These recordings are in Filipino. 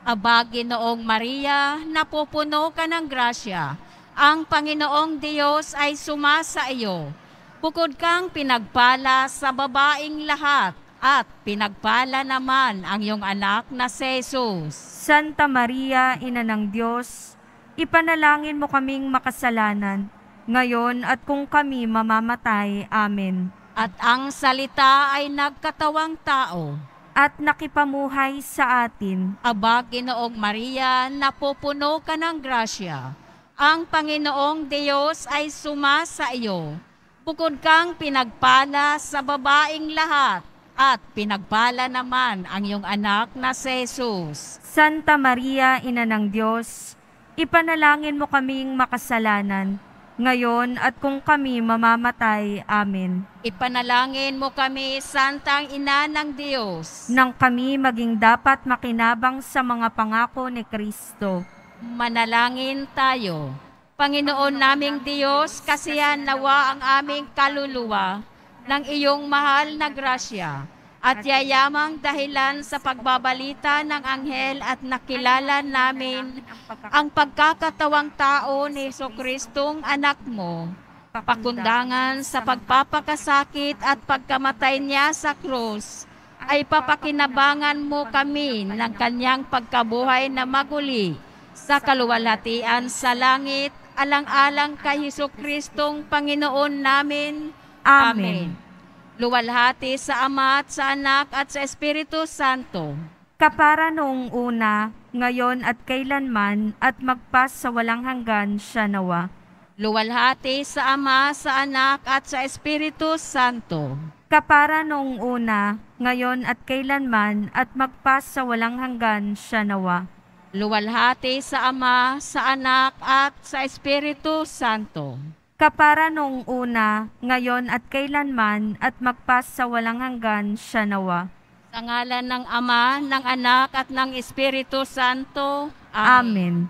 Aba, Ginoong Maria, napupuno ka ng grasya. Ang Panginoong Diyos ay sumasa iyo. Bukod kang pinagpala sa babaing lahat, at pinagpala naman ang iyong anak na si Jesus. Santa Maria, Ina ng Diyos, ipanalangin mo kaming makasalanan, ngayon at kung kami mamamatay. Amen. At ang salita ay nagkatawang tao. At nakipamuhay sa atin. Aba, Ginoong Maria, napupuno ka ng grasya. Ang Panginoong Diyos ay sumasa iyo. Bukod kang pinagpala sa babaing lahat, at pinagpala naman ang iyong anak na si Jesus. Santa Maria, Ina ng Diyos, ipanalangin mo kaming makasalanan, ngayon at kung kami mamamatay. Amen. Ipanalangin mo kami, Santang Ina ng Diyos, nang kami maging dapat makinabang sa mga pangako ni Kristo. manalangin tayo. Panginoon naming Diyos, kasihan nawa ang aming kaluluwa ng iyong mahal na grasya at yayamang dahilan sa pagbabalita ng anghel at nakilala namin ang pagkakatawang tao ni Jesucristong anak mo, pakundangan sa pagpapakasakit at pagkamatay niya sa krus, ay papakinabangan mo kami ng kanyang pagkabuhay na maguli sa kaluwalhatian sa langit, alang-alang kay Jesucristong Panginoon namin. Amen. Luwalhati sa Ama at sa Anak at sa Espiritu Santo. Kapara noong una, ngayon at kailanman, at magpas sa walang hanggan siya nawa. Luwalhati sa Ama, sa Anak at sa Espiritu Santo. Kapara noong una, ngayon at kailanman, at magpas sa walang hanggan siya nawa. Luwalhati sa Ama, sa Anak at sa Espiritu Santo. Kapara noong una, ngayon at kailanman, at magpas sa walang hanggan siya nawa. Sa ngalan ng Ama, ng Anak at ng Espiritu Santo. Amen.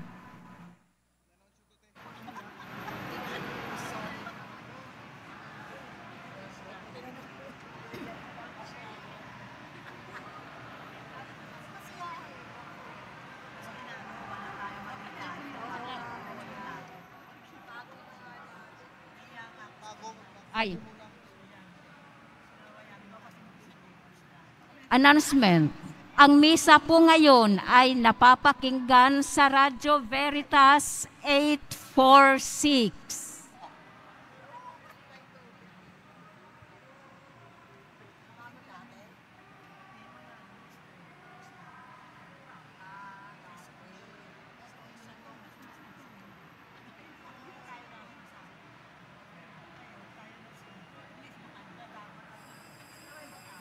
Ay. Announcement. Ang misa po ngayon ay napapakinggan sa Radyo Veritas 846.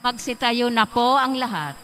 Magsitayo na po ang lahat.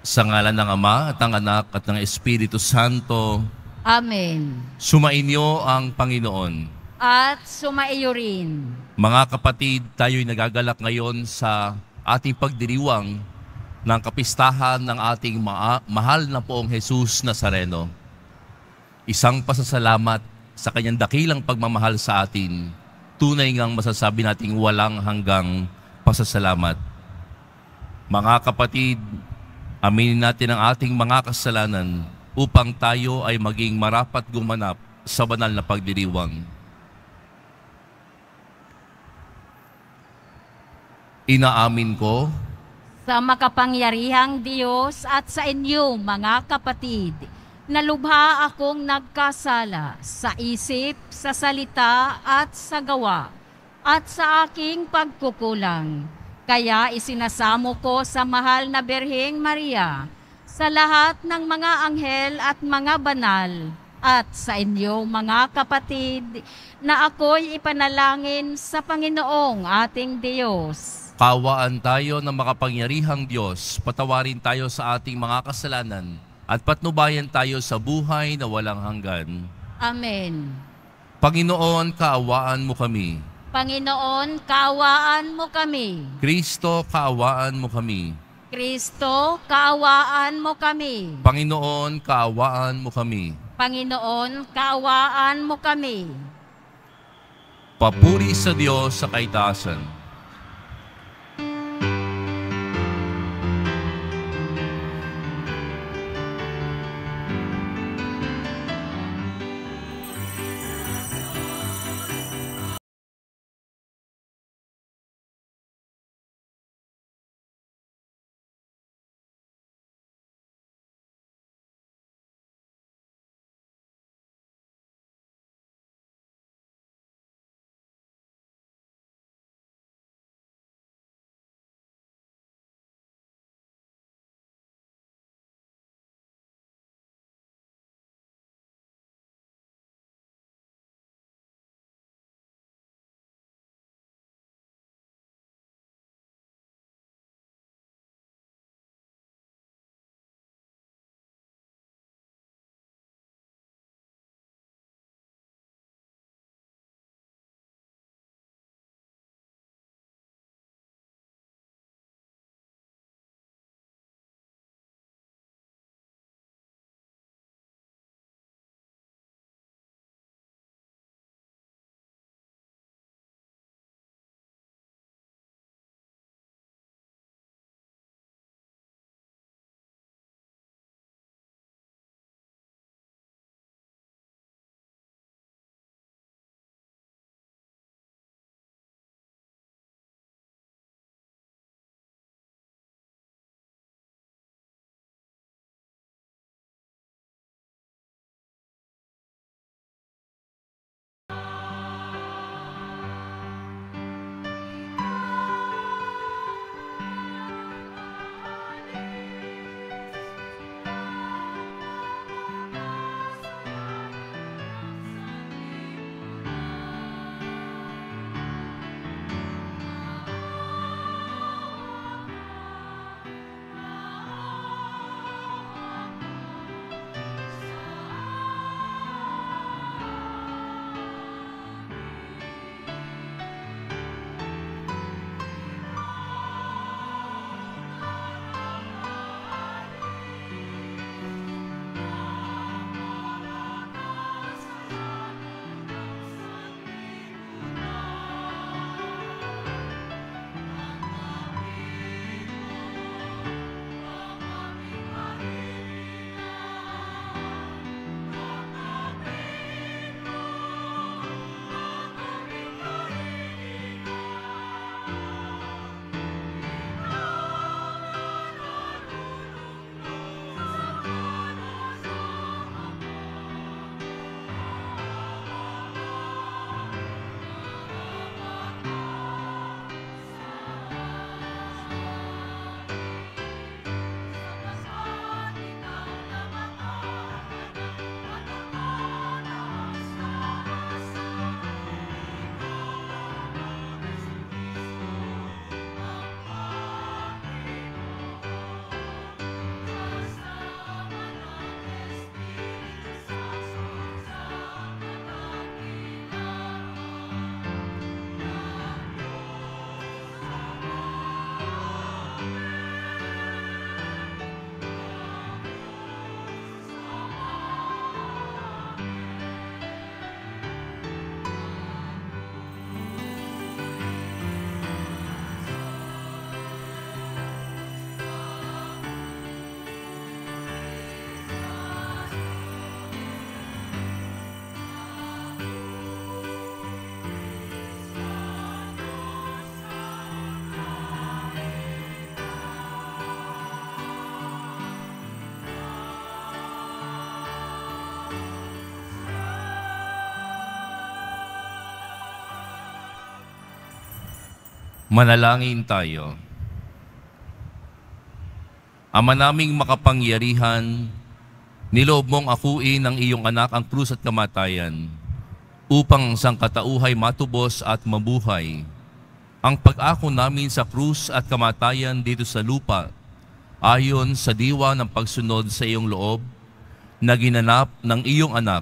Sa ngalan ng Ama at ng Anak at ng Espiritu Santo. Amen. Sumainyo ang Panginoon. At sumaiyo rin. Mga kapatid, tayo'y nagagalak ngayon sa ating pagdiriwang ng kapistahan ng ating mahal na poong Jesus Nazareno. Isang pasasalamat sa kanyang dakilang pagmamahal sa atin tunay ngang masasabi nating walang hanggang pasasalamat. Mga kapatid, aminin natin ang ating mga kasalanan upang tayo ay maging marapat gumanap sa banal na pagdiriwang. Inaamin ko Sa makapangyarihang Diyos at sa inyo, mga kapatid, na lubha akong nagkasala sa isip, sa salita at sa gawa, at sa aking pagkukulang. Kaya isinasamo ko sa mahal na Birheng Maria, sa lahat ng mga anghel at mga banal, at sa inyo, mga kapatid, na ako'y ipanalangin sa Panginoong ating Diyos. Kaawaan tayo ng makapangyarihang Diyos, patawarin tayo sa ating mga kasalanan, at patnubayan tayo sa buhay na walang hanggan. Amen. Panginoon, kaawaan mo kami. Panginoon, kaawaan mo kami. Kristo, kaawaan mo kami. Kristo, kaawaan mo kami. Panginoon, kaawaan mo kami. Panginoon, kaawaan mo kami. Papuri sa Diyos sa kaitaasan. Manalangin tayo. Ama naming makapangyarihan, niloob mong akuin ng iyong anak ang krus at kamatayan upang ang sangkatauhay matubos at mabuhay. Ang pag-ako namin sa krus at kamatayan dito sa lupa, ayon sa diwa ng pagsunod sa iyong loob na ginanap ng iyong anak,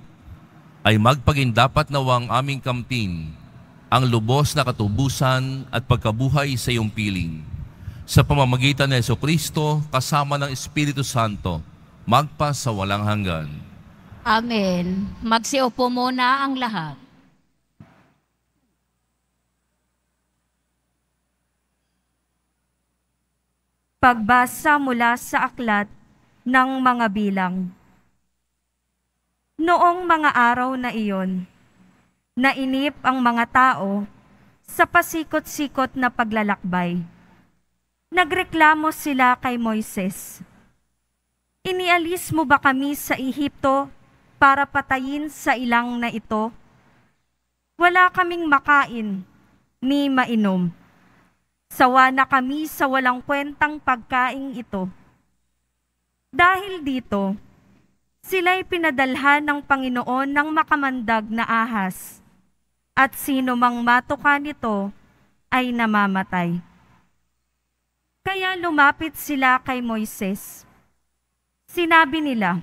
ay magpagindapat nawang aming kamtin ang lubos na katubusan at pagkabuhay sa iyong piling. Sa pamamagitan ni Jesucristo, kasama ng Espiritu Santo, magpa sa walang hanggan. Amen. Magsiupo muna ang lahat. Pagbasa mula sa aklat ng mga bilang. Noong mga araw na iyon, nainip ang mga tao sa pasikot-sikot na paglalakbay. Nagreklamo sila kay Moises. Inialis mo ba kami sa Ehipto para patayin sa ilang na ito? Wala kaming makain ni mainom. Sawa na kami sa walang kwentang pagkaing ito. Dahil dito, sila'y pinadalhan ng Panginoon ng makamandag na ahas, at sino mang matuka nito ay namamatay. Kaya lumapit sila kay Moises. Sinabi nila,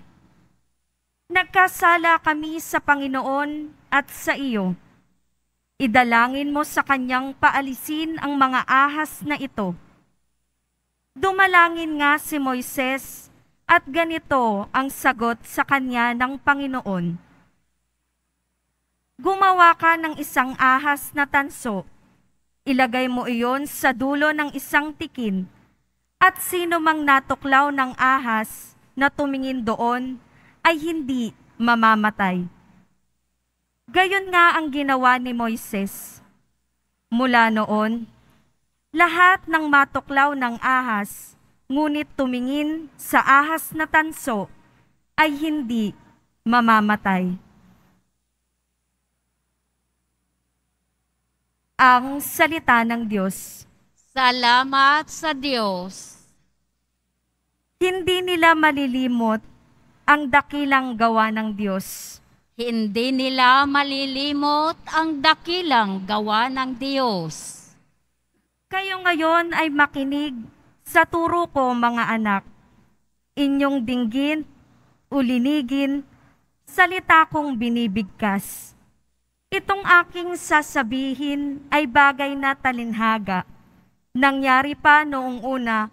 "Nagkasala kami sa Panginoon at sa iyo. Idalangin mo sa kanyang paalisin ang mga ahas na ito." Dumalangin nga si Moises at ganito ang sagot sa kanya ng Panginoon. "Gumawa ka ng isang ahas na tanso. Ilagay mo iyon sa dulo ng isang tikin, at sino mang natuklaw ng ahas na tumingin doon ay hindi mamamatay." Gayon nga ang ginawa ni Moises. Mula noon, lahat ng matuklaw ng ahas, ngunit tumingin sa ahas na tanso, ay hindi mamamatay. Ang salita ng Diyos. Salamat sa Diyos. Hindi nila malilimot ang dakilang gawa ng Diyos. Hindi nila malilimot ang dakilang gawa ng Diyos. Kayo ngayon ay makinig sa turo ko, mga anak. Inyong dinggin, ulinigin, salita kong binibigkas. Itong aking sasabihin ay bagay na talinhaga. Nangyari pa noong una,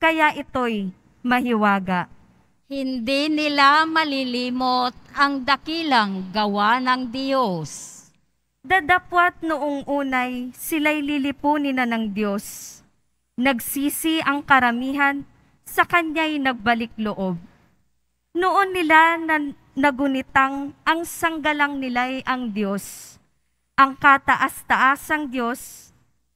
kaya ito'y mahiwaga. Hindi nila malilimot ang dakilang gawa ng Diyos. Dadapwat noong unay sila'y lilipunin na ng Diyos. Nagsisi ang karamihan, sa Kanya'y nagbalik loob. Noon nila nagunitang ang sanggalang nila'y ang Diyos. Ang kataas-taasang Diyos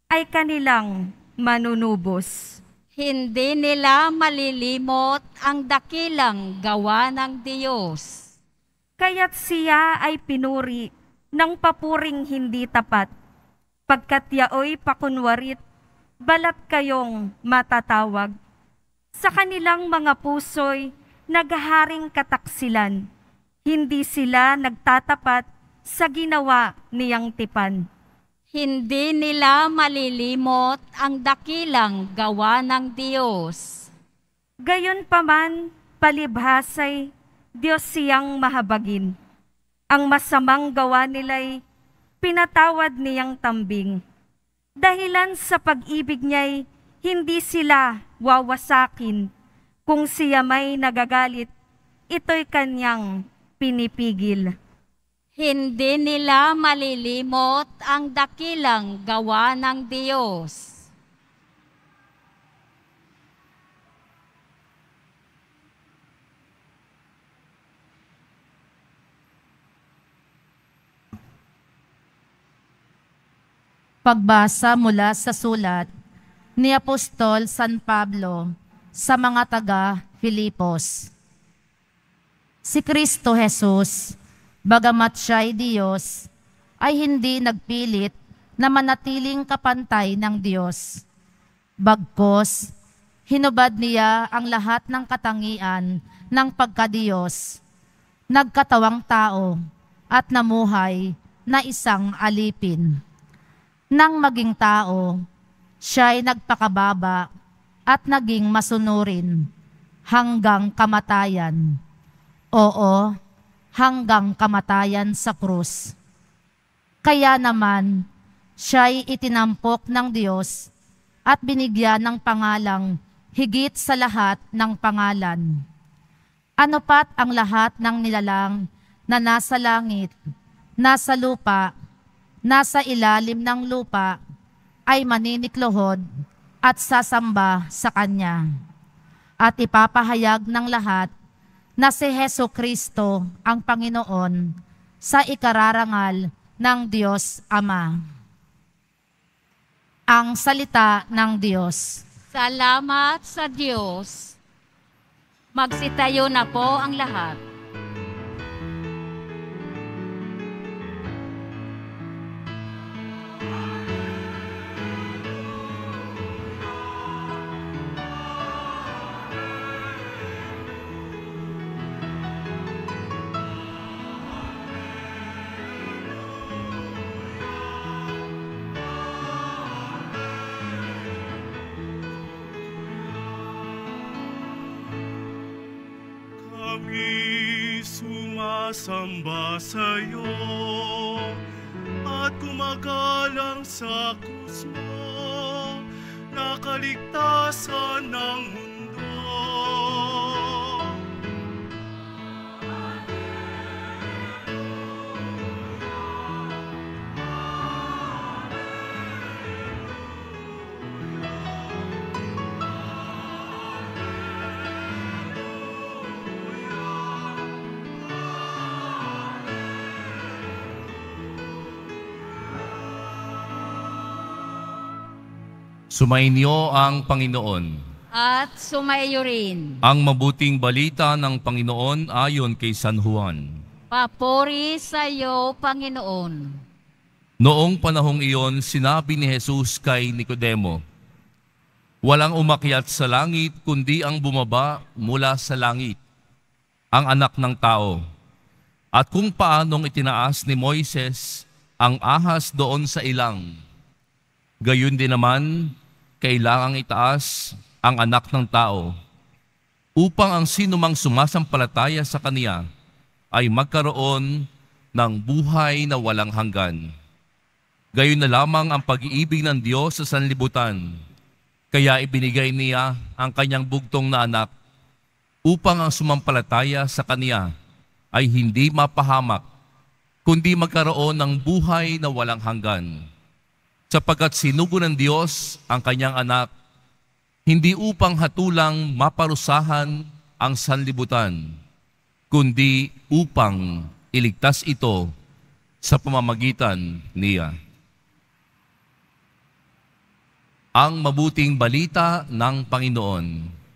ay kanilang manunubos. Hindi nila malilimot ang dakilang gawa ng Diyos. Kaya't siya ay pinuri ng papuring hindi tapat. Pagkat yaoy pakunwarit, balat kayong matatawag. Sa kanilang mga puso'y naghaharing kataksilan. Hindi sila nagtatapat sa ginawa niyang tipan. Hindi nila malilimot ang dakilang gawa ng Diyos. Gayon paman, palibhasay, Diyos siyang mahabagin. Ang masamang gawa nila'y pinatawad niyang tambing. Dahilan sa pag-ibig niya'y hindi sila wawasakin. Kung siya may nagagalit, ito'y kanyang pinipigil. Hindi nila malilimot ang dakilang gawa ng Diyos. Pagbasa mula sa sulat ni Apostol San Pablo sa mga taga-Filipos. Si Kristo Jesus, bagamat siya'y Diyos, ay hindi nagpilit na manatiling kapantay ng Diyos. Bagkus, hinubad niya ang lahat ng katangian ng pagkadiyos, nagkatawang tao at namuhay na isang alipin. Nang maging tao, siya'y nagpakababa at naging masunurin hanggang kamatayan. Oo, hanggang kamatayan sa krus. Kaya naman, siya'y itinampok ng Diyos at binigyan ng pangalang higit sa lahat ng pangalan. Ano pat ang lahat ng nilalang na nasa langit, nasa lupa, nasa ilalim ng lupa, ay maniniklohod at sasamba sa Kanya. At ipapahayag ng lahat na si Jesucristo ang Panginoon sa ikararangal ng Diyos Ama. Ang salita ng Diyos. Salamat sa Diyos. Magsitayo na po ang lahat. Kami sumasamba sa'yo at gumagalang sa krus mo na kaligtasan ng mundo. Sumainyo ang Panginoon. At sumaiyo rin. Ang mabuting balita ng Panginoon ayon kay San Juan. Papuri sa iyo, Panginoon. Noong panahong iyon, sinabi ni Jesus kay Nicodemo, walang umakyat sa langit kundi ang bumaba mula sa langit, ang anak ng tao. At kung paanong itinaas ni Moises ang ahas doon sa ilang, gayon din naman, kailangang itaas ang anak ng tao upang ang sinumang sumasampalataya sa Kaniya ay magkaroon ng buhay na walang hanggan. Gayon na lamang ang pag-iibig ng Diyos sa sanlibutan, kaya ibinigay niya ang kanyang bugtong na anak upang ang sumampalataya sa Kaniya ay hindi mapahamak, kundi magkaroon ng buhay na walang hanggan. Sapagkat sinugo ng Diyos ang kanyang anak, hindi upang hatulang maparusahan ang sanlibutan, kundi upang iligtas ito sa pamamagitan niya. Ang mabuting balita ng Panginoon.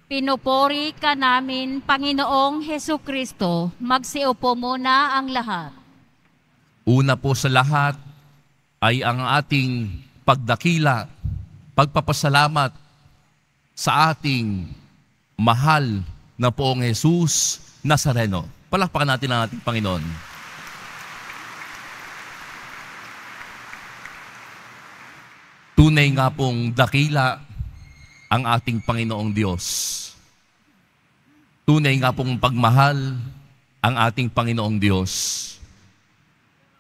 Pinupuri ka namin, Panginoong Hesukristo. Magsiupo muna ang lahat. Una po sa lahat ay ang ating pagdakila, pagpapasalamat sa ating mahal na Poong Jesus Nazareno. Palakpakan natin ang ating Panginoon. Tunay nga pong dakila ang ating Panginoong Diyos. Tunay nga pong pagmahal ang ating Panginoong Diyos.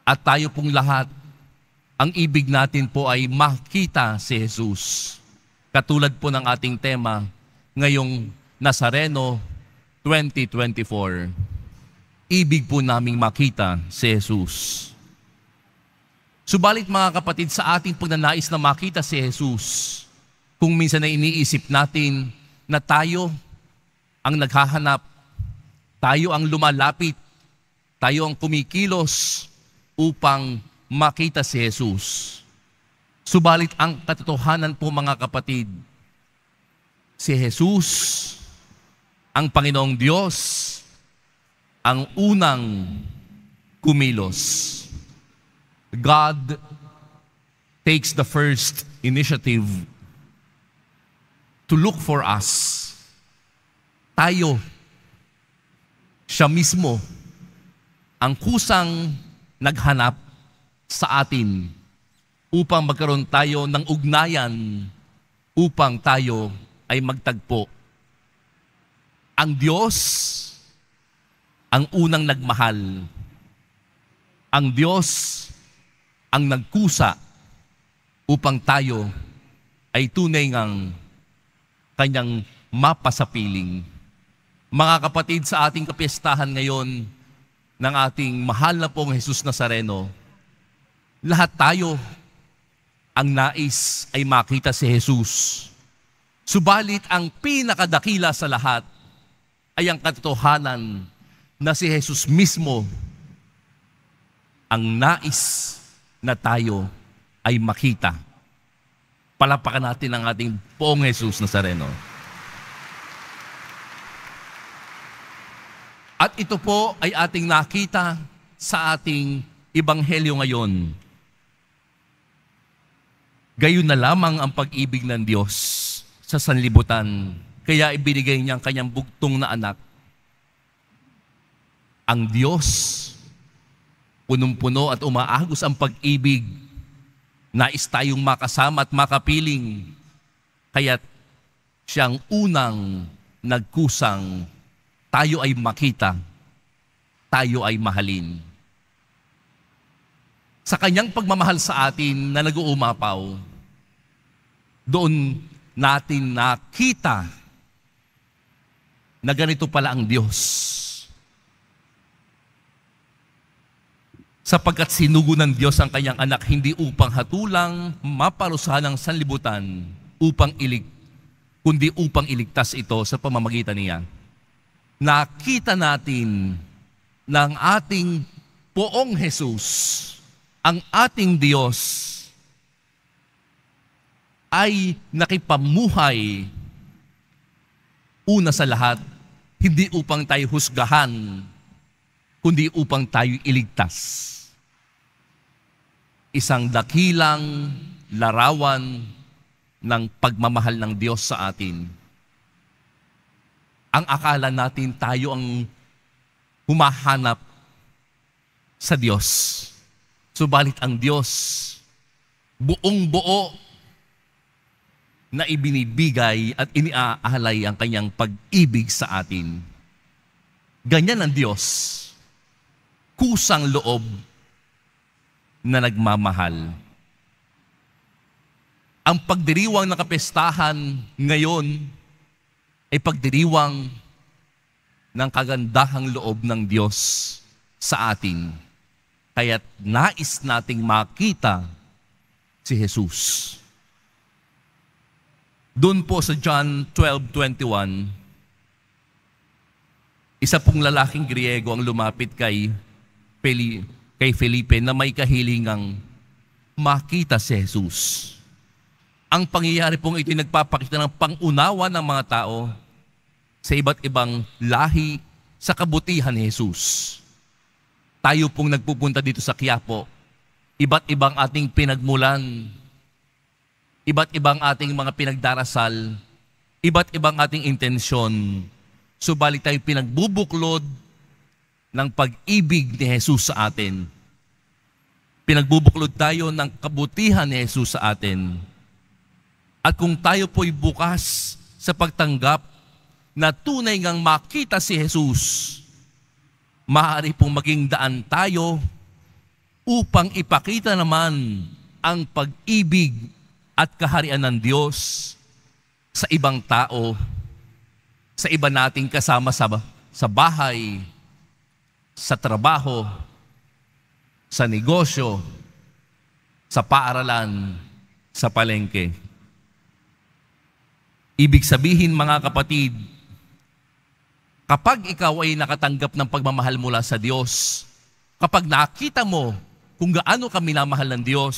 At tayo pong lahat, ang ibig natin po ay makita si Jesus. Katulad po ng ating tema ngayong Nazareno 2024. Ibig po naming makita si Jesus. Subalit mga kapatid, sa ating pagnanais na makita si Jesus, kung minsan na iniisip natin na tayo ang naghahanap, tayo ang lumalapit, tayo ang kumikilos upang makita si Jesus. Subalit ang katotohanan po mga kapatid, si Jesus, ang Panginoong Diyos, ang unang kumilos. God takes the first initiative to look for us. Tayo, siya mismo, ang kusang naghanap sa atin upang magkaroon tayo ng ugnayan, upang tayo ay magtagpo. Ang Diyos ang unang nagmahal. Ang Diyos ang nagkusa upang tayo ay tunay ngang kanyang mapasapiling. Mga kapatid, sa ating kapistahan ngayon ng ating mahal na pong Jesus Nazareno, lahat tayo ang nais ay makita si Jesus. Subalit ang pinakadakila sa lahat ay ang katotohanan na si Jesus mismo ang nais na tayo ay makita. Palapakan natin ang ating poong Jesus Nazareno. At ito po ay ating nakita sa ating ebanghelyo ngayon. Gayon na lamang ang pag-ibig ng Diyos sa sanlibutan, kaya ibinigay niya ang kanyang bugtong na anak. Ang Diyos, punong-puno at umaagos ang pag-ibig, nais tayong makasama at makapiling, kaya't siyang unang nagkusang tayo ay makita, tayo ay mahalin. Sa kanyang pagmamahal sa atin na nag-uumapaw, doon natin nakita na ganito pala ang Diyos. Sapagkat sinugo ng Diyos ang kanyang anak hindi upang hatulang maparusahan ng sanlibutan kundi upang iligtas ito sa pamamagitan niya. Nakita natin ng ating poong Jesus, ang ating Diyos ay nakipamuhay una sa lahat, hindi upang tayo husgahan, kundi upang tayo iligtas. Isang dakilang larawan ng pagmamahal ng Diyos sa atin. Ang akala natin tayo ang humahanap sa Diyos. Subalit ang Diyos, buong buo na ibinibigay at iniaalay ang kanyang pag-ibig sa atin. Ganyan ang Diyos, kusang loob na nagmamahal. Ang pagdiriwang ng kapestahan ngayon ay pagdiriwang ng kagandahang loob ng Diyos sa atin. Kaya't nais nating makita si Jesus. Doon po sa John 12:21, isa pong lalaking Griego ang lumapit kay Felipe na may kahilingang makita si Jesus. Ang pangyayari pong ito ay nagpapakita ng pangunawa ng mga tao sa iba't ibang lahi sa kabutihan ni Jesus. Tayo pong nagpupunta dito sa Quiapo, iba't ibang ating pinagmulan, iba't ibang ating mga pinagdarasal, iba't ibang ating intensyon, subalit tayo pinagbubuklod ng pag-ibig ni Jesus sa atin. Pinagbubuklod tayo ng kabutihan ni Jesus sa atin. At kung tayo po'y bukas sa pagtanggap na tunay ngang makita si Jesus, maaari pong maging daan tayo upang ipakita naman ang pag-ibig at kaharian ng Diyos sa ibang tao, sa iba nating kasama sa bahay, sa trabaho, sa negosyo, sa paaralan, sa palengke. Ibig sabihin, mga kapatid, kapag ikaw ay nakatanggap ng pagmamahal mula sa Diyos, kapag nakita mo kung gaano ka minamahal ng Diyos,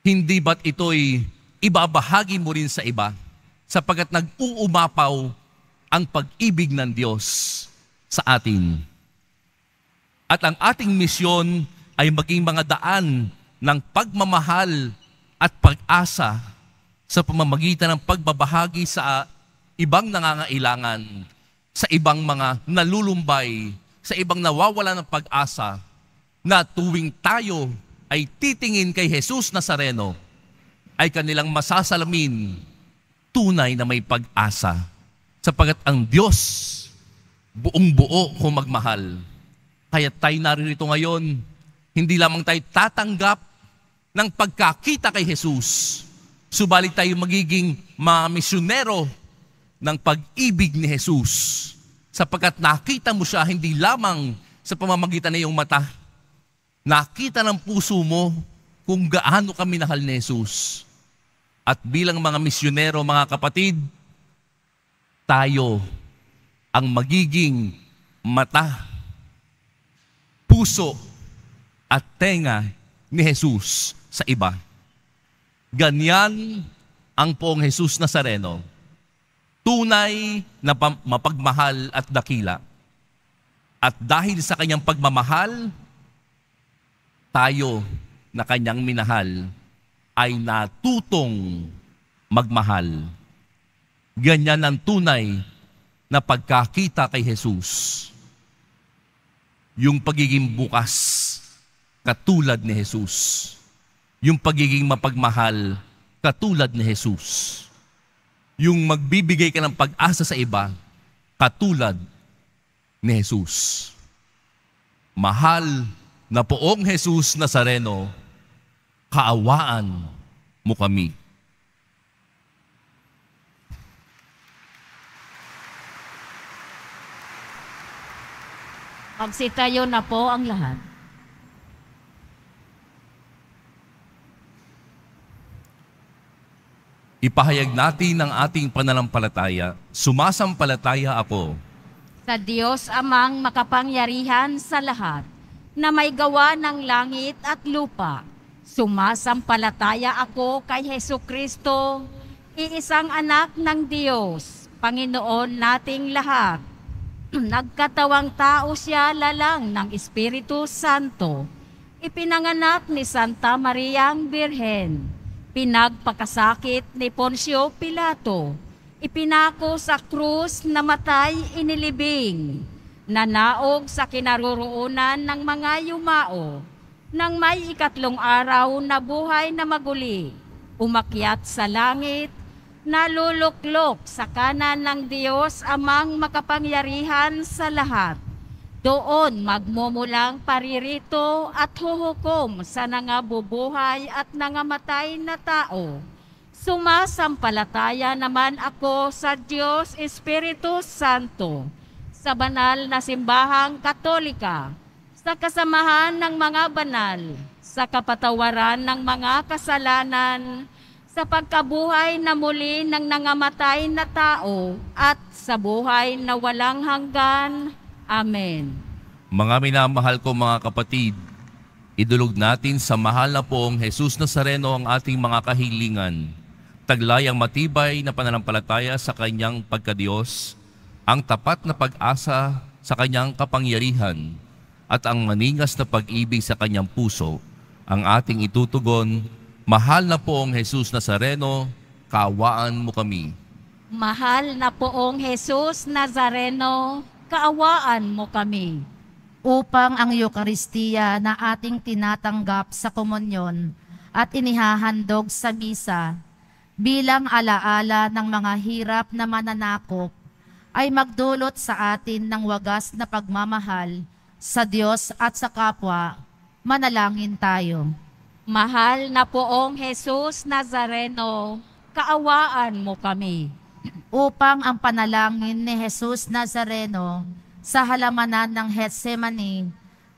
hindi ba't ito'y ibabahagi mo rin sa iba sapagkat nag-uumapaw ang pag-ibig ng Diyos sa atin. At ang ating misyon ay maging mga daan ng pagmamahal at pag-asa sa pamamagitan ng pagbabahagi sa ibang nangangailangan, sa ibang mga nalulumbay, sa ibang nawawala ng pag-asa, na tuwing tayo ay titingin kay Jesus Nazareno, ay kanilang masasalamin tunay na may pag-asa. Sapagat ang Diyos, buong buo kung magmahal. Kaya tayo naririto ngayon, hindi lamang tayo tatanggap ng pagkakita kay Jesus, subalit tayo magiging mga misyonero ng pag-ibig ni Jesus. Sapagkat nakita mo siya hindi lamang sa pamamagitan ng iyong mata, nakita ng puso mo kung gaano ka minahal ni Jesus. At bilang mga misyonero, mga kapatid, tayo ang magiging mata, puso at tenga ni Jesus sa iba. Ganyan ang poong Jesus Nazareno, tunay na mapagmahal at dakila. At dahil sa kanyang pagmamahal, tayo na kanyang minahal ay natutong magmahal. Ganyan ang tunay na pagkakita kay Jesus. Yung pagiging bukas, katulad ni Jesus. Yung pagiging mapagmahal, katulad ni Jesus. Yung magbibigay ka ng pag-asa sa iba, katulad ni Jesus. Mahal na poong Jesus Nazareno, kaawaan mo kami. Magsitayo na po ang lahat. Ipahayag natin ang ating pananampalataya. Sumasampalataya ako Sa Diyos amang makapangyarihan sa lahat, na may gawa ng langit at lupa. Sumasampalataya ako kay Hesukristo, iisang anak ng Diyos, Panginoon nating lahat. Nagkatawang tao siya lalang ng Espiritu Santo. Ipinanganak ni Santa Mariang Birhen. Pinagpakasakit ni Poncio Pilato. Ipinako sa krus, namatay, inilibing. Nanaog sa kinaroroonan ng mga yumao. Nang may ikatlong araw na buhay na maguli, umakyat sa langit, naluluklok sa kanan ng Diyos amang makapangyarihan sa lahat. Doon magmumulang paririto at huhukom sa nangabubuhay at nangamatay na tao. Sumasampalataya naman ako sa Diyos Espiritu Santo, sa banal na simbahang Katolika, sa kasamahan ng mga banal, sa kapatawaran ng mga kasalanan, sa pagkabuhay na muli ng nangamatay na tao, at sa buhay na walang hanggan. Amen. Mga minamahal ko mga kapatid, idulog natin sa mahal na poong Jesus Nazareno ang ating mga kahilingan. Taglay ang matibay na pananampalataya sa kanyang pagkadiyos, ang tapat na pag-asa sa kanyang kapangyarihan, at ang maningas na pag-ibig sa kanyang puso, ang ating itutugon. Mahal na poong Jesus Nazareno, kaawaan mo kami. Mahal na poong Jesus Nazareno, kaawaan mo kami. Upang ang Eukaristiya na ating tinatanggap sa komunyon at inihahandog sa misa bilang alaala ng mga hirap na mananakop ay magdulot sa atin ng wagas na pagmamahal sa Diyos at sa kapwa. Manalangin tayo. Mahal na poong Jesus Nazareno, kaawaan mo kami. Upang ang panalangin ni Jesus Nazareno sa halamanan ng Getsemani,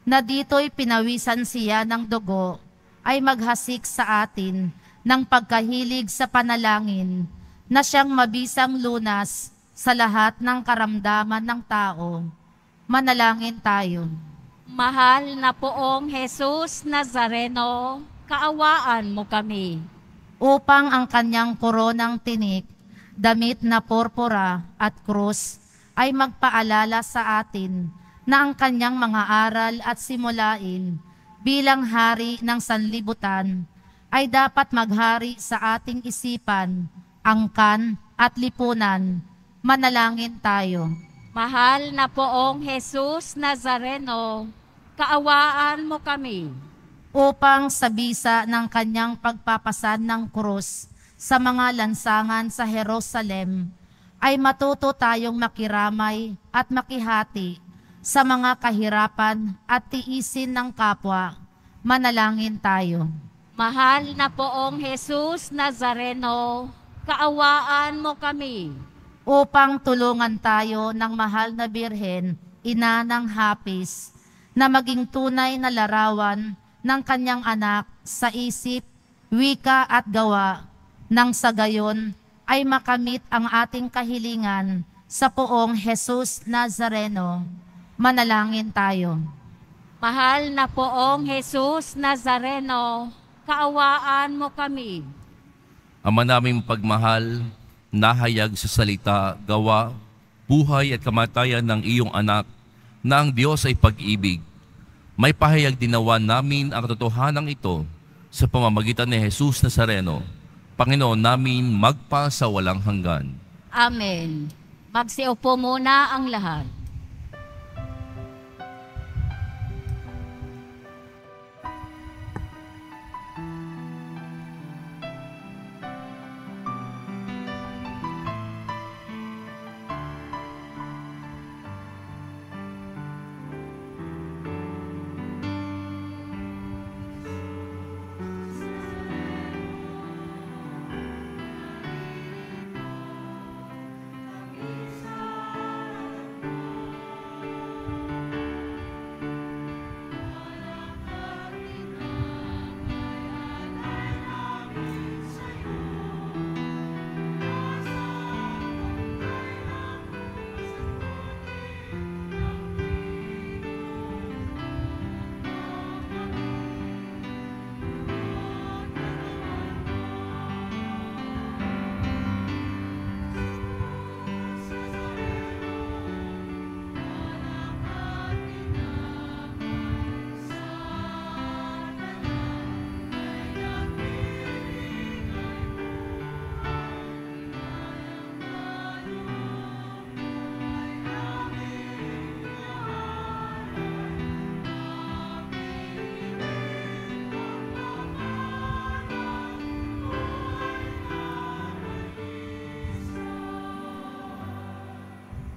na dito'y pinawisan siya ng dugo, ay maghasik sa atin ng pagkahilig sa panalangin, na siyang mabisang lunas sa lahat ng karamdaman ng tao. Manalangin tayo. Mahal na poong Jesus Nazareno, kaawaan mo kami. Upang ang kanyang koronang tinik, damit na purpura at krus, ay magpaalala sa atin na ang kanyang mga aral at simulain bilang hari ng sanlibutan, ay dapat maghari sa ating isipan, angkan at lipunan. Manalangin tayo. Mahal na Poong Jesus Nazareno, kaawaan mo kami. Upang sa bisa ng kanyang pagpapasan ng krus sa mga lansangan sa Jerusalem, ay matuto tayong makiramay at makihati sa mga kahirapan at tiisin ng kapwa. Manalangin tayo. Mahal na Poong Jesus Nazareno, kaawaan mo kami. Upang tulungan tayo ng mahal na Birhen, ina ng hapis, na maging tunay na larawan ng kanyang anak sa isip, wika at gawa, nang sa gayon ay makamit ang ating kahilingan sa Poong Jesus Nazareno. Manalangin tayo. Mahal na Poong Jesus Nazareno, kaawaan mo kami. Ama naming pagmahal, nahayag sa salita, gawa, buhay at kamatayan ng iyong anak na ang Diyos ay pag-ibig. May pahayag dinawa namin ang katotohanan ito sa pamamagitan ni Jesus Nazareno, Panginoon namin magpa sa walang hanggan. Amen. Magsiupo muna ang lahat.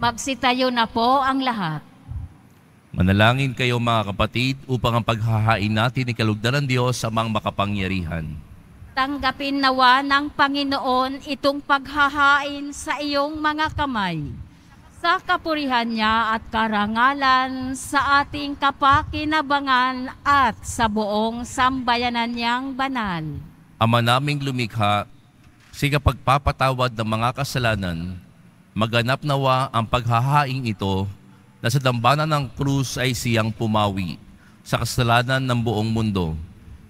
Magsitayo na po ang lahat. Manalangin kayo mga kapatid upang ang paghahain natin ay kalugdan ng Diyos amang makapangyarihan. Tanggapin nawa ng Panginoon itong paghahain sa iyong mga kamay, sa kapurihan niya at karangalan sa ating kapakinabangan at sa buong sambayanan niyang banal. Ama naming lumikha, sa pagpapatawad ng mga kasalanan, maganap nawa ang paghahaing ito na sa dambana ng krus ay siyang pumawi sa kasalanan ng buong mundo.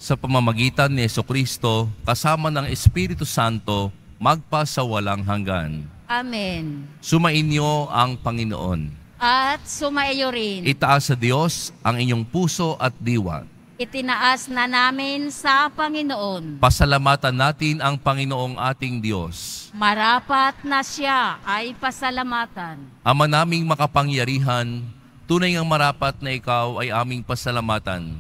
Sa pamamagitan ni Jesucristo, kasama ng Espiritu Santo, magpa sa walang hanggan. Amen. Sumainyo ang Panginoon. At sumaiyo rin. Itaas sa Diyos ang inyong puso at diwa. Itinaas na namin sa Panginoon. Pasalamatan natin ang Panginoong ating Diyos. Marapat na siya ay pasalamatan. Ama naming makapangyarihan, tunay ngang marapat na ikaw ay aming pasalamatan.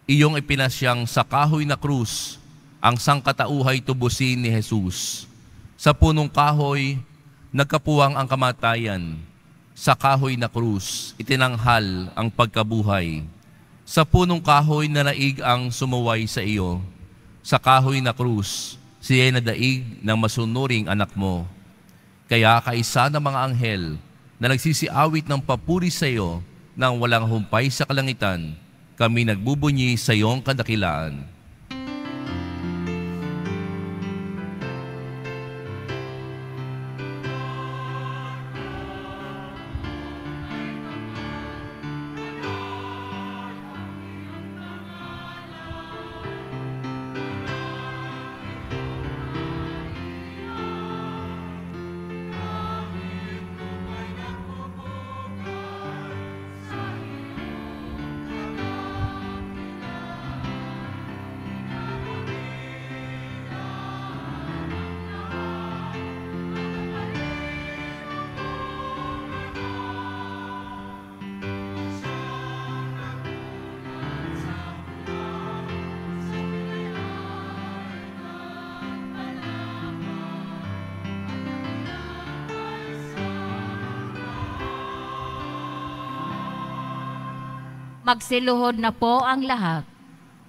Iyong ipinasyang sa kahoy na krus, ang sangkatauhay tubusin ni Jesus. Sa punong kahoy, nagkapuwang ang kamatayan. Sa kahoy na krus, itinanghal ang pagkabuhay. Sa punong kahoy na naig ang sumuway sa iyo. Sa kahoy na krus, siya'y nadaig ng masunuring anak mo. Kaya kaisa ng mga anghel na nagsisiawit ng papuri sa iyo nang walang humpay sa kalangitan, kami nagbubunyi sa iyong kadakilaan. Magsiluhod na po ang lahat.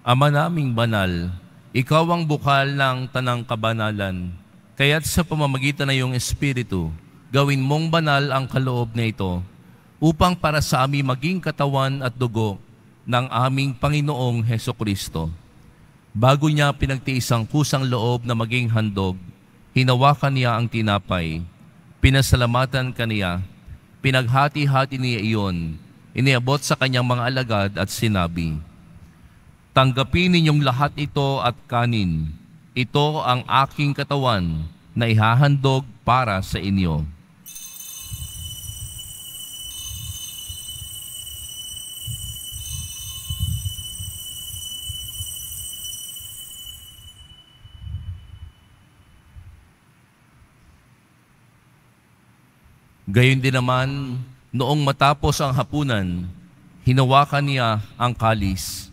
Ama naming banal, ikaw ang bukal ng tanang kabanalan. Kaya't sa pamamagitan ng iyong Espiritu, gawin mong banal ang kaloob na ito upang para sa amin maging katawan at dugo ng aming Panginoong Hesukristo. Bago niya pinagtiis ang kusang loob na maging handog, hinawakan niya ang tinapay, pinasalamatan kaniya, pinaghati-hati niya iyon, iniabot sa kanyang mga alagad at sinabi, "Tanggapin ninyong lahat ito at kanin. Ito ang aking katawan na ihahandog para sa inyo." Gayon din naman, noong matapos ang hapunan, hinawakan niya ang kalis.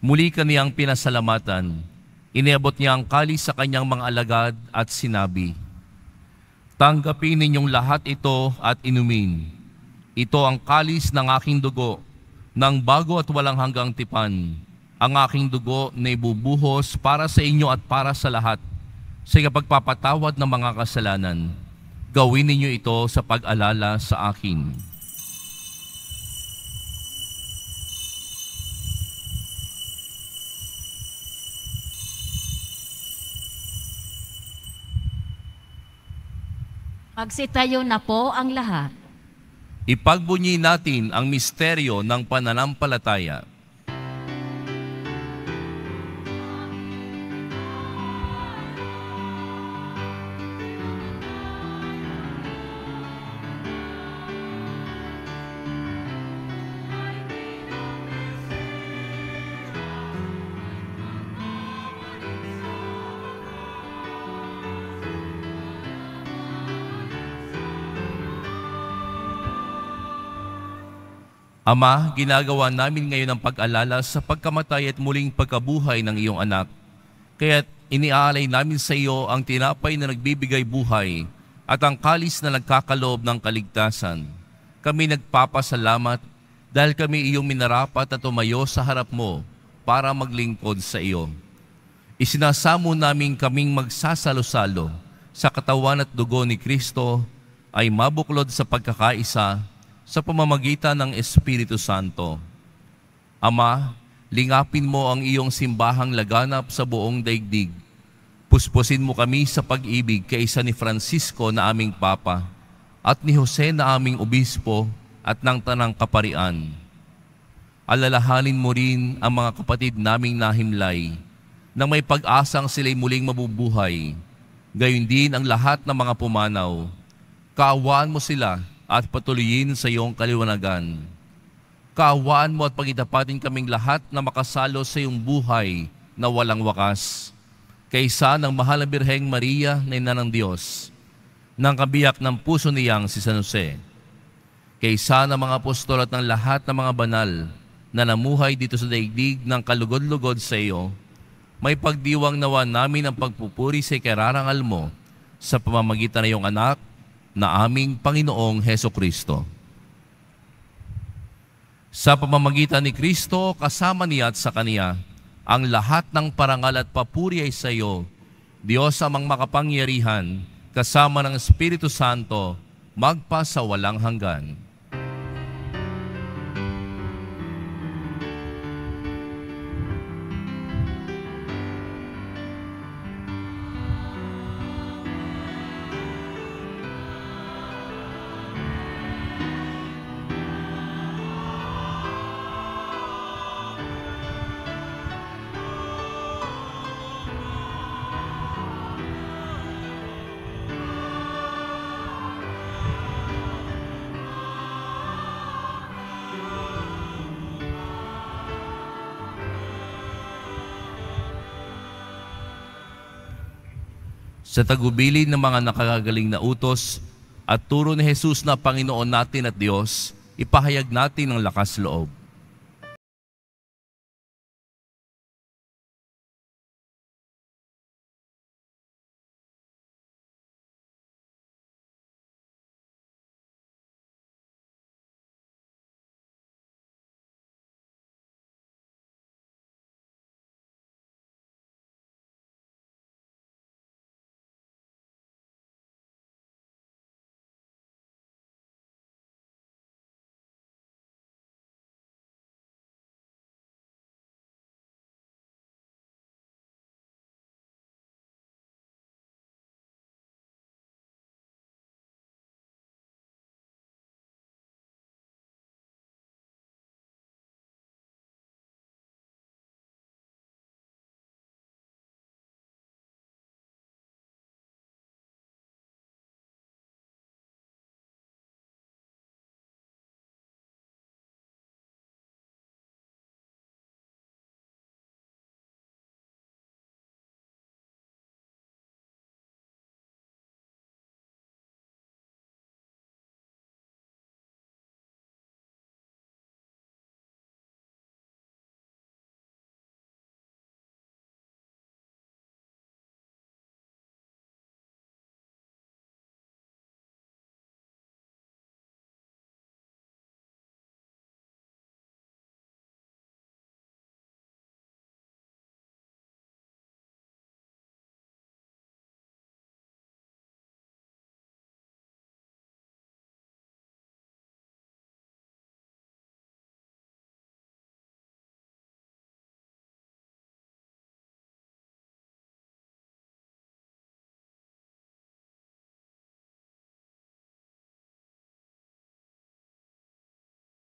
Muli kaniyang pinasalamatan. Iniabot niya ang kalis sa kanyang mga alagad at sinabi, "Tanggapin ninyong lahat ito at inumin. Ito ang kalis ng aking dugo, ng bago at walang hanggang tipan. Ang aking dugo na ibubuhos para sa inyo at para sa lahat, sa pagpapatawad ng mga kasalanan. Gawin ninyo ito sa pag-alala sa akin." Magsitayo na po ang lahat. Ipagbunyi natin ang misteryo ng pananampalataya. Ama, ginagawa namin ngayon ang pag-alala sa pagkamatay at muling pagkabuhay ng iyong anak. Kaya't iniaalay namin sa iyo ang tinapay na nagbibigay buhay at ang kalis na nagkakaloob ng kaligtasan. Kami nagpapasalamat dahil kami iyong minarapat at tumayo sa harap mo para maglingkod sa iyo. Isinasamo namin kaming magsasalo-salo sa katawan at dugo ni Kristo ay mabuklod sa pagkakaisa sa pamamagitan ng Espiritu Santo. Ama, lingapin mo ang iyong simbahang laganap sa buong daigdig. Puspusin mo kami sa pag-ibig kaysa ni Francisco na aming Papa at ni Jose na aming Obispo at ng Tanang Kaparian. Alalahanin mo rin ang mga kapatid naming nahimlay nang may pag-asang sila'y muling mabubuhay. Gayon din ang lahat ng mga pumanaw. Kaawaan mo sila at patuloyin sa iyong kaliwanagan. Kaawaan mo at pagitapatin kaming lahat na makasalo sa iyong buhay na walang wakas. Kaysa ng mahal na Birheng Maria na Ina ng Diyos, ng kabiyak ng puso niyang si San Jose, kaysa ng mga apostol at ng lahat ng mga banal na namuhay dito sa daigdig ng kalugod-lugod sa iyo, may pagdiwang nawa namin ang pagpupuri sa ikararangal mo sa pamamagitan ng iyong anak na aming Panginoong Hesukristo. Sa pamamagitan ni Kristo, kasama niya at sa Kaniya, ang lahat ng parangal at papuri ay sa iyo, Diyos amang makapangyarihan, kasama ng Espiritu Santo, magpa sa walang hanggan. Sa tagubilin ng mga nakagagaling na utos at turo ni Jesus na Panginoon natin at Diyos, ipahayag natin ang lakas loob.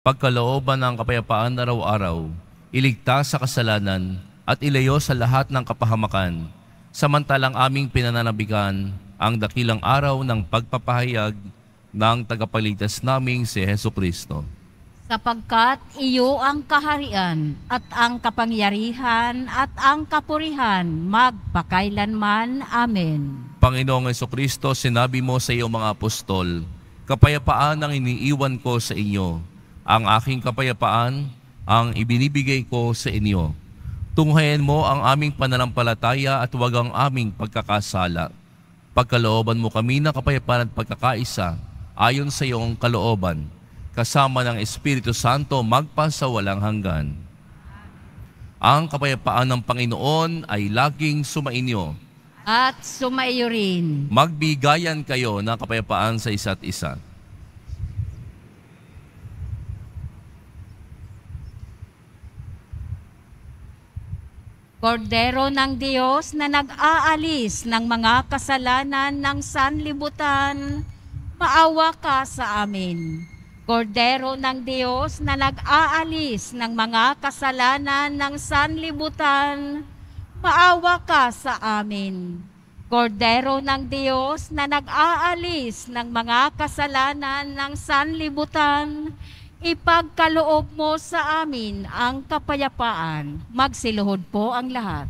pagkalooban ng kapayapaan araw-araw, iligtas sa kasalanan at ilayo sa lahat ng kapahamakan, samantalang aming pinananabikan ang dakilang araw ng pagpapahayag ng tagapalitas naming si Hesukristo. Sapagkat iyo ang kaharian at ang kapangyarihan at ang kapurihan magpakailanman. Amen. Panginoong Hesukristo, sinabi mo sa iyong mga apostol, kapayapaan ang iniiwan ko sa inyo. Ang aking kapayapaan ang ibinibigay ko sa inyo. Tunghayan mo ang aming pananampalataya at huwag ang aming pagkakasala. Pagkalooban mo kami ng kapayapaan at pagkakaisa ayon sa iyong kalooban, kasama ng Espiritu Santo magpa sa walang hanggan. Ang kapayapaan ng Panginoon ay laging sumainyo. At sumaiyo rin. Magbigayan kayo ng kapayapaan sa isa't isa. Kordero ng Diyos na nag-aalis ng mga kasalanan ng sanlibutan, maawa ka sa amin. Kordero ng Diyos na nag-aalis ng mga kasalanan ng sanlibutan, maawa ka sa amin. Kordero ng Diyos na nag-aalis ng mga kasalanan ng sanlibutan, ipagkaloob mo sa amin ang kapayapaan. Magsiluhod po ang lahat.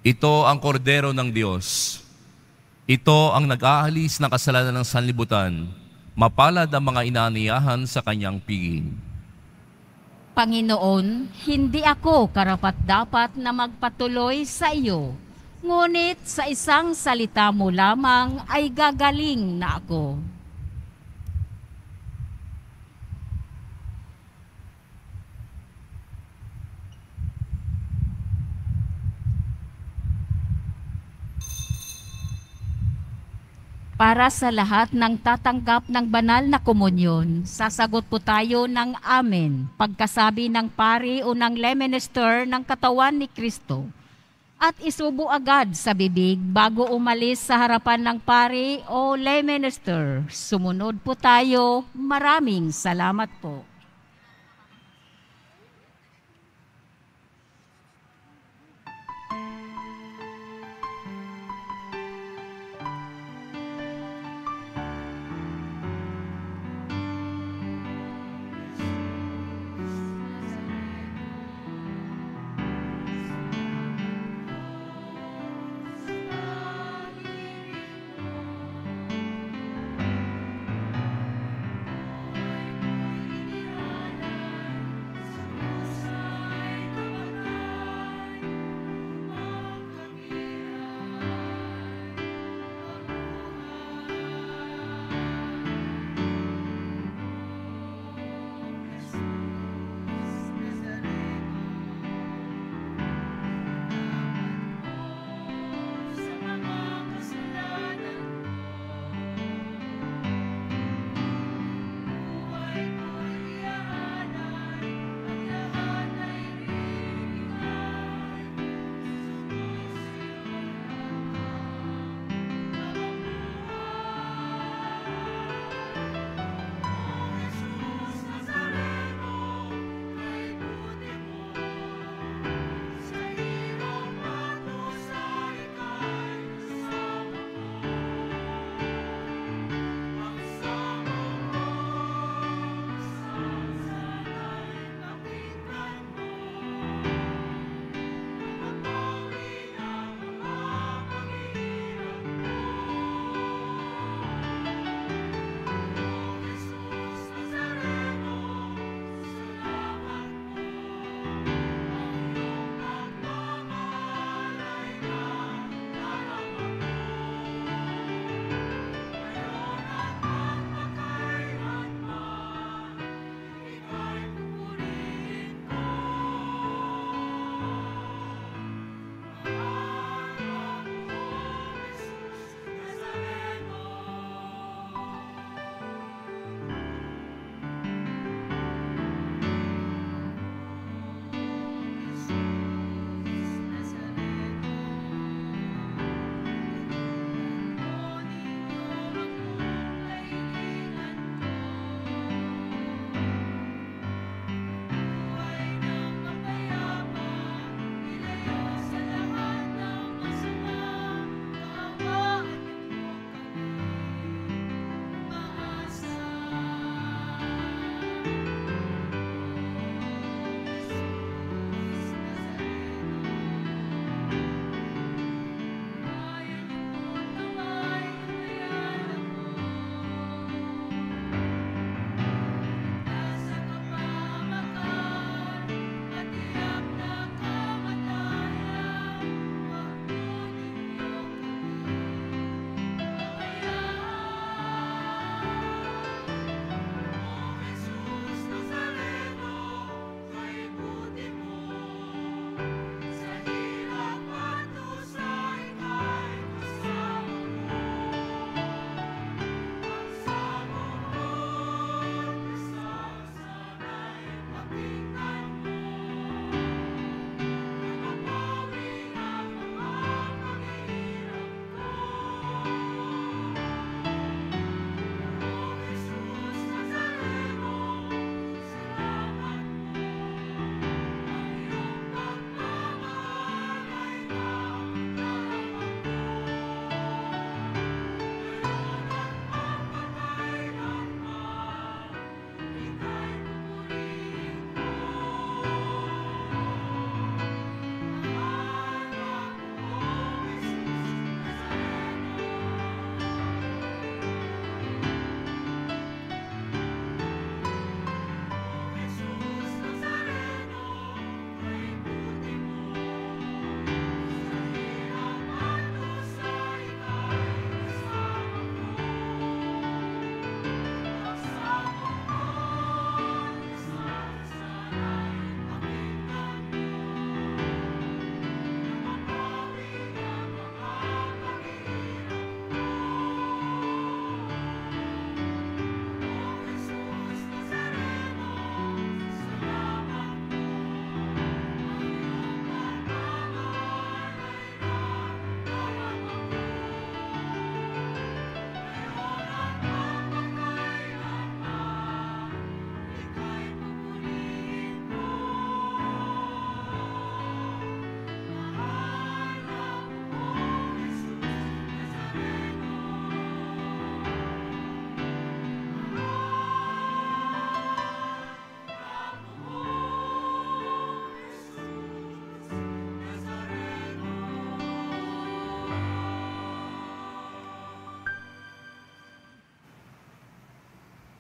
Ito ang kordero ng Diyos. Ito ang nag-aalis ng kasalanan ng sanlibutan. Mapalad ang mga inaaniyahan sa kanyang piging. Panginoon, hindi ako karapat-dapat na magpatuloy sa iyo. Ngunit sa isang salita mo lamang ay gagaling na ako. Para sa lahat ng tatanggap ng banal na komunyon, sasagot po tayo ng amen pagkasabi ng pari o ng lay minister ng katawan ni Kristo. At isubo agad sa bibig bago umalis sa harapan ng pari o lay minister. Sumunod po tayo. Maraming salamat po.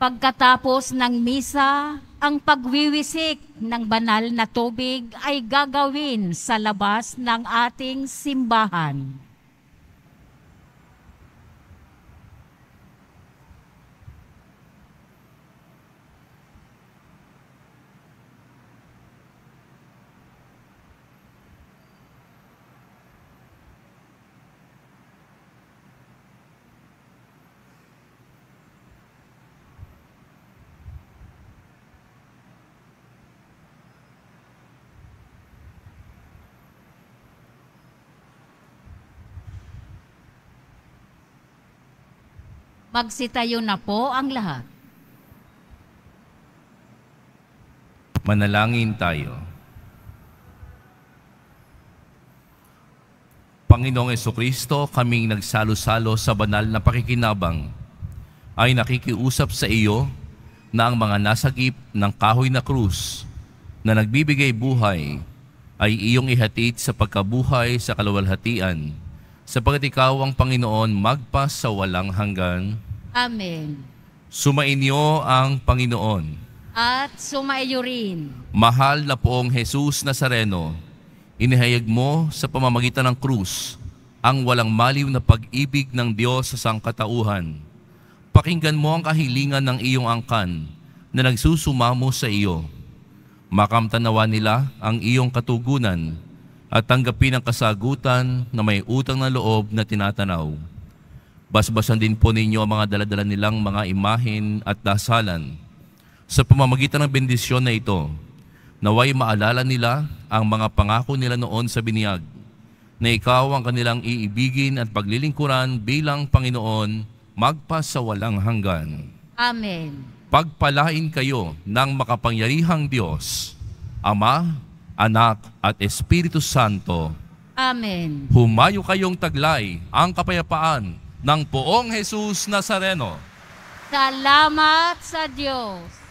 Pagkatapos ng misa, ang pagwiwisik ng banal na tubig ay gagawin sa labas ng ating simbahan. Magsitayo na po ang lahat. Manalangin tayo. Panginoong Jesucristo, kaming nagsalo-salo sa banal na pakikinabang, ay nakikiusap sa iyo na ang mga nasagip ng kahoy na krus na nagbibigay buhay ay iyong ihatid sa pagkabuhay sa kaluwalhatian, sapagkat ikaw ang Panginoon magpa sa walang hanggan. Amen. Sumainyo ang Panginoon. At sumaiyo rin. Mahal na poong Jesus Nazareno, inihayag mo sa pamamagitan ng krus ang walang maliw na pag-ibig ng Diyos sa sangkatauhan. Pakinggan mo ang kahilingan ng iyong angkan na nagsusumamo sa iyo. Makamtanawa nila ang iyong katugunan at tanggapin ang kasagutan na may utang na loob na tinatanaw. Basbasan din po ninyo ang mga daladala nilang mga imahen at dasalan. Sa pamamagitan ng bendisyon na ito, naway maalala nila ang mga pangako nila noon sa binyag, na ikaw ang kanilang iibigin at paglilingkuran bilang Panginoon magpa sa walang hanggan. Amen. Pagpalain kayo ng makapangyarihang Diyos, Ama, Anak at Espiritu Santo. Amen. Humayo kayong taglay ang kapayapaan ng poong Jesus Nazareno. Salamat sa Diyos.